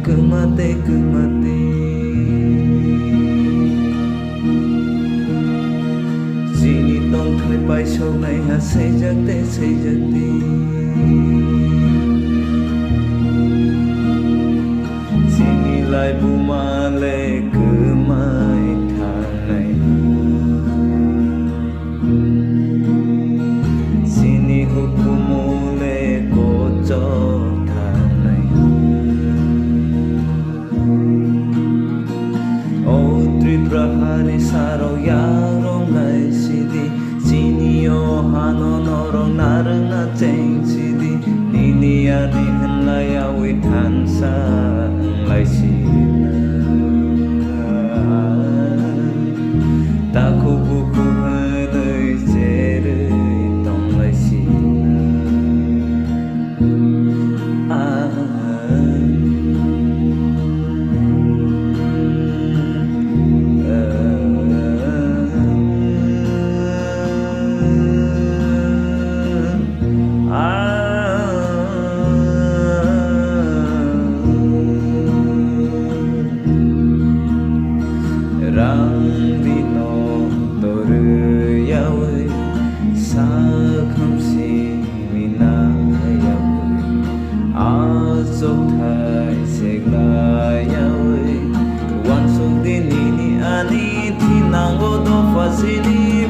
Kumate kumate Jini tông thay bay sau này ha xây giấc tê Jini lại bu ma lệ cứ mai thang này Jini hukumu lệ cô cho Prahari saro yarong nai sidi Sinio hano norong narang na cheng sidi Nini ani henlaya withan sa lai sina Taku buku hơi chere tong lai sina Rang vino toru yawe Sakham si mina yawe Azok thai segla yawe Wan suk di nini ani Tinango do fasini